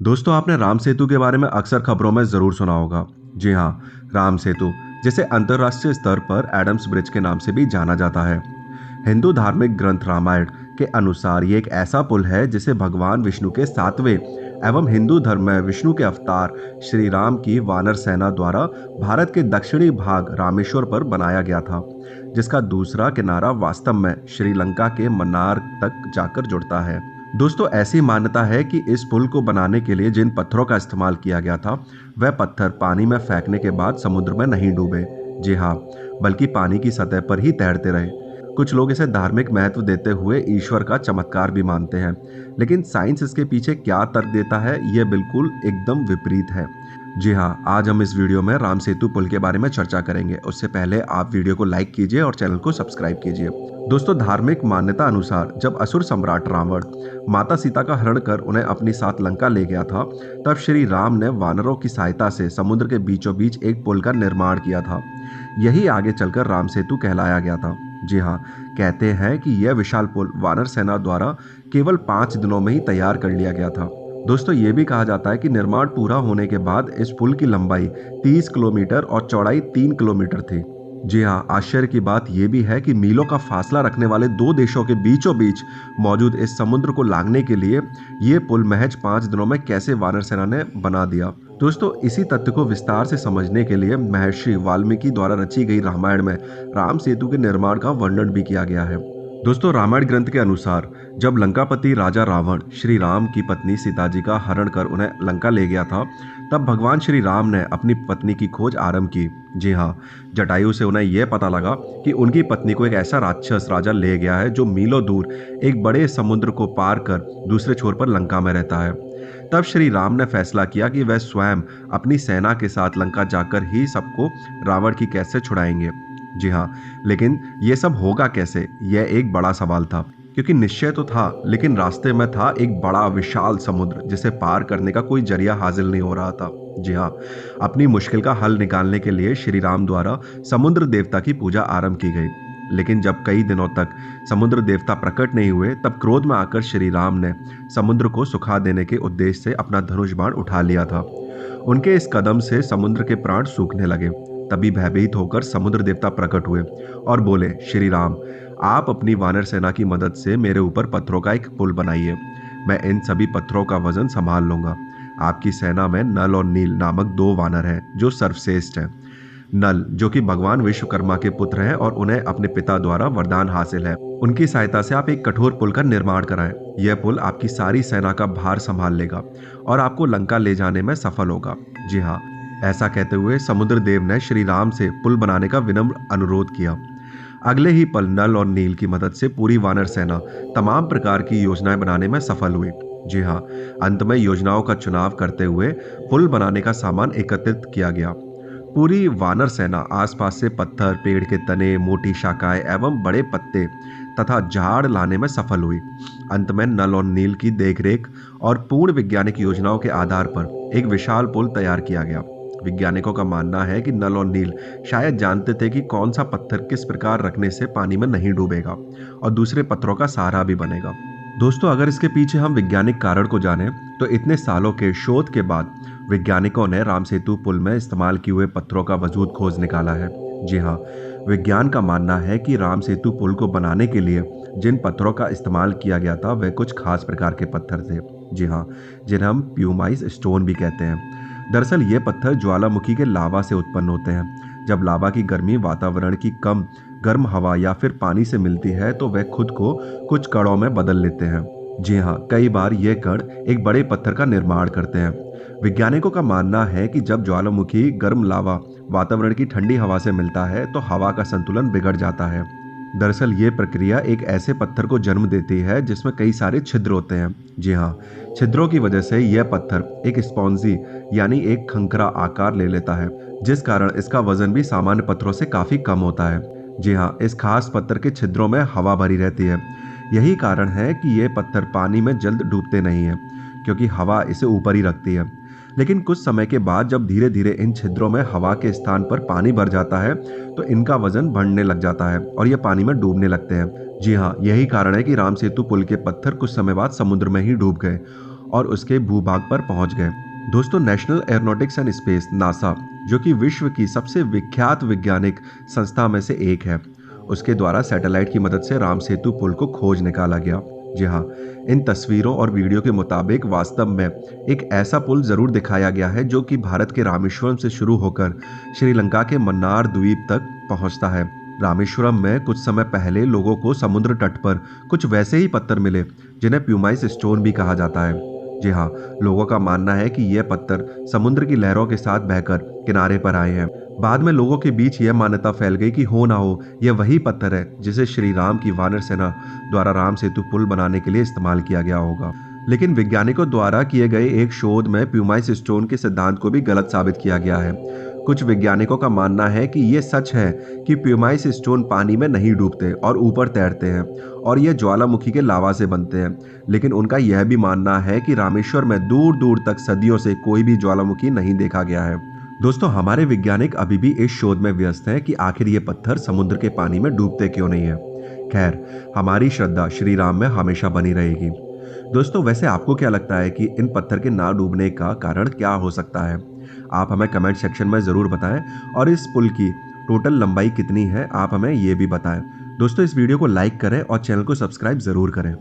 दोस्तों, आपने राम सेतु के बारे में अक्सर खबरों में जरूर सुना होगा। जी हाँ, राम सेतु जिसे अंतर्राष्ट्रीय स्तर पर एडम्स ब्रिज के नाम से भी जाना जाता है। हिंदू धार्मिक ग्रंथ रामायण के अनुसार ये एक ऐसा पुल है जिसे भगवान विष्णु के सातवें एवं हिंदू धर्म में विष्णु के अवतार श्री राम की वानर सेना द्वारा भारत के दक्षिणी भाग रामेश्वर पर बनाया गया था, जिसका दूसरा किनारा वास्तव में श्रीलंका के मन्नार तक जाकर जुड़ता है। दोस्तों, ऐसी मान्यता है कि इस पुल को बनाने के लिए जिन पत्थरों का इस्तेमाल किया गया था, वह पत्थर पानी में फेंकने के बाद समुद्र में नहीं डूबे। जी हाँ, बल्कि पानी की सतह पर ही तैरते रहे। कुछ लोग इसे धार्मिक महत्व देते हुए ईश्वर का चमत्कार भी मानते हैं, लेकिन साइंस इसके पीछे क्या तर्क देता है, यह बिल्कुल एकदम विपरीत है। जी हाँ, आज हम इस वीडियो में राम सेतु पुल के बारे में चर्चा करेंगे। उससे पहले आप वीडियो को लाइक कीजिए और चैनल को सब्सक्राइब कीजिए। दोस्तों, धार्मिक मान्यता अनुसार जब असुर सम्राट रावण माता सीता का हरण कर उन्हें अपनी साथ लंका ले गया था, तब श्री राम ने वानरों की सहायता से समुद्र के बीचों बीच एक पुल का निर्माण किया था। यही आगे चलकर राम सेतु कहलाया गया था। जी हाँ, कहते हैं कि यह विशाल पुल वानर सेना द्वारा केवल 5 दिनों में ही तैयार कर लिया गया था। दोस्तों, ये भी कहा जाता है कि निर्माण पूरा होने के बाद इस पुल की लंबाई 30 किलोमीटर और चौड़ाई 3 किलोमीटर थी। जी हाँ, आश्चर्य की बात यह भी है कि मीलों का फासला रखने वाले दो देशों के बीचों बीच मौजूद इस समुद्र को लांघने के लिए ये पुल महज 5 दिनों में कैसे वानर सेना ने बना दिया। दोस्तों, इसी तथ्य को विस्तार से समझने के लिए महर्षि वाल्मीकि द्वारा रची गई रामायण में राम सेतु के निर्माण का वर्णन भी किया गया है। दोस्तों, रामायण ग्रंथ के अनुसार जब लंकापति राजा रावण श्री राम की पत्नी सीता जी का हरण कर उन्हें लंका ले गया था, तब भगवान श्री राम ने अपनी पत्नी की खोज आरंभ की। जी हाँ, जटायु से उन्हें यह पता लगा कि उनकी पत्नी को एक ऐसा राक्षस राजा ले गया है जो मीलों दूर एक बड़े समुद्र को पार कर दूसरे छोर पर लंका में रहता है। तब श्री राम ने फैसला किया कि वह स्वयं अपनी सेना के साथ लंका जाकर ही सबको रावण की कैद से छुड़ाएंगे। जी हाँ, लेकिन यह सब होगा कैसे, यह एक बड़ा सवाल था, क्योंकि निश्चय तो था, लेकिन रास्ते में था एक बड़ा विशाल समुद्र जिसे पार करने का कोई जरिया हासिल नहीं हो रहा था। जी हाँ, अपनी मुश्किल का हल निकालने के लिए श्री राम द्वारा समुद्र देवता की पूजा आरंभ की गई। लेकिन जब कई दिनों तक समुद्र देवता प्रकट नहीं हुए, तब क्रोध में आकर श्री राम ने समुद्र को सुखा देने के उद्देश्य से अपना धनुष बाण उठा लिया था। उनके इस कदम से समुद्र के प्राण सूखने लगे। तभी भयभीत होकर समुद्र देवता प्रकट हुए और बोले, श्री राम, आप अपनी वानर सेना की मदद से मेरे ऊपर पत्थरों का एक पुल बनाइए। मैं इन सभी पत्थरों का वजन संभाल लूंगा। आपकी सेना में नल और नील नामक 2 वानर हैं जो सर्वश्रेष्ठ हैं। नल, जो कि भगवान विश्वकर्मा के पुत्र हैं और उन्हें अपने पिता द्वारा वरदान हासिल है, उनकी सहायता से आप एक कठोर पुल का निर्माण कराएं। यह पुल आपकी सारी सेना का भार संभाल लेगा और आपको लंका ले जाने में सफल होगा। जी हाँ, ऐसा कहते हुए समुद्र देव ने श्री राम से पुल बनाने का विनम्र अनुरोध किया। अगले ही पल नल और नील की मदद से पूरी वानर सेना तमाम प्रकार की योजनाएं बनाने में सफल हुई। जी हाँ, अंत में योजनाओं का चुनाव करते हुए पुल बनाने का सामान एकत्रित किया गया। पूरी वानर सेना आसपास से पत्थर, पेड़ के तने, मोटी शाखाएं एवं बड़े पत्ते तथा झाड़ लाने में सफल हुई। अंत में नल और नील की देखरेख और पूर्ण वैज्ञानिक योजनाओं के आधार पर एक विशाल पुल तैयार किया गया। वैज्ञानिकों का मानना है कि नल और नील शायद जानते थे कि कौन सा पत्थर किस प्रकार रखने से पानी में नहीं डूबेगा और दूसरे पत्थरों का सहारा भी बनेगा। दोस्तों, अगर इसके पीछे हम वैज्ञानिक कारण को जानें, तो इतने सालों के शोध के बाद वैज्ञानिकों ने राम सेतु पुल में इस्तेमाल किए हुए पत्थरों का वजूद खोज निकाला है। जी हाँ, विज्ञान का मानना है कि राम सेतु पुल को बनाने के लिए जिन पत्थरों का इस्तेमाल किया गया था, वे कुछ खास प्रकार के पत्थर थे। जी हाँ, जिन्हें हम प्यूमाइस स्टोन भी कहते हैं। दरअसल ये पत्थर ज्वालामुखी के लावा से उत्पन्न होते हैं। जब लावा की गर्मी वातावरण की कम गर्म हवा या फिर पानी से मिलती है, तो वह खुद को कुछ कणों में बदल लेते हैं। जी हाँ, कई बार ये कण एक बड़े पत्थर का निर्माण करते हैं। वैज्ञानिकों का मानना है कि जब ज्वालामुखी गर्म लावा वातावरण की ठंडी हवा से मिलता है, तो हवा का संतुलन बिगड़ जाता है। दरअसल ये प्रक्रिया एक ऐसे पत्थर को जन्म देती है जिसमें कई सारे छिद्र होते हैं। जी हाँ, छिद्रों की वजह से यह पत्थर एक स्पॉन्जी यानी एक खंखरा आकार ले लेता है, जिस कारण इसका वजन भी सामान्य पत्थरों से काफी कम होता है। जी हाँ, इस खास पत्थर के छिद्रों में हवा भरी रहती है। यही कारण है कि ये पत्थर पानी में जल्द डूबते नहीं है, क्योंकि हवा इसे ऊपर ही रखती है। लेकिन कुछ समय के बाद जब धीरे धीरे इन छिद्रों में हवा के स्थान पर पानी भर जाता है, तो इनका वजन बढ़ने लग जाता है और ये पानी में डूबने लगते हैं। जी हाँ, यही कारण है कि राम सेतु पुल के पत्थर कुछ समय बाद समुद्र में ही डूब गए और उसके भूभाग पर पहुंच गए। दोस्तों, national aeronautics and space NASA, जो कि विश्व की सबसे विख्यात वैज्ञानिक संस्था में से एक है, उसके द्वारा सैटेलाइट की मदद से राम सेतु पुल को खोज निकाला गया। जी हाँ, इन तस्वीरों और वीडियो के मुताबिक वास्तव में एक ऐसा पुल जरूर दिखाया गया है जो कि भारत के रामेश्वरम से शुरू होकर श्रीलंका के मन्नार द्वीप तक पहुंचता है। रामेश्वरम में कुछ समय पहले लोगों को समुद्र तट पर कुछ वैसे ही पत्थर मिले जिन्हें प्यूमाइस स्टोन भी कहा जाता है। जी हाँ, लोगों का मानना है कि यह पत्थर समुद्र की लहरों के साथ बहकर किनारे पर आए हैं। बाद में लोगों के बीच यह मान्यता फैल गई कि हो ना हो यह वही पत्थर है जिसे श्री राम की वानर सेना द्वारा राम सेतु पुल बनाने के लिए इस्तेमाल किया गया होगा। लेकिन वैज्ञानिकों द्वारा किए गए एक शोध में प्यूमाइस स्टोन के सिद्धांत को भी गलत साबित किया गया है। कुछ वैज्ञानिकों का मानना है कि यह सच है कि प्यूमाइस स्टोन पानी में नहीं डूबते और ऊपर तैरते हैं और ये ज्वालामुखी के लावा से बनते हैं। लेकिन उनका यह भी मानना है कि रामेश्वर में दूर दूर तक सदियों से कोई भी ज्वालामुखी नहीं देखा गया है। दोस्तों, हमारे वैज्ञानिक अभी भी इस शोध में व्यस्त हैं कि आखिर ये पत्थर समुद्र के पानी में डूबते क्यों नहीं है। खैर, हमारी श्रद्धा श्री राम में हमेशा बनी रहेगी। दोस्तों, वैसे आपको क्या लगता है कि इन पत्थर के ना डूबने का कारण क्या हो सकता है? आप हमें कमेंट सेक्शन में ज़रूर बताएं और इस पुल की टोटल लंबाई कितनी है, आप हमें ये भी बताएं। दोस्तों, इस वीडियो को लाइक करें और चैनल को सब्सक्राइब ज़रूर करें।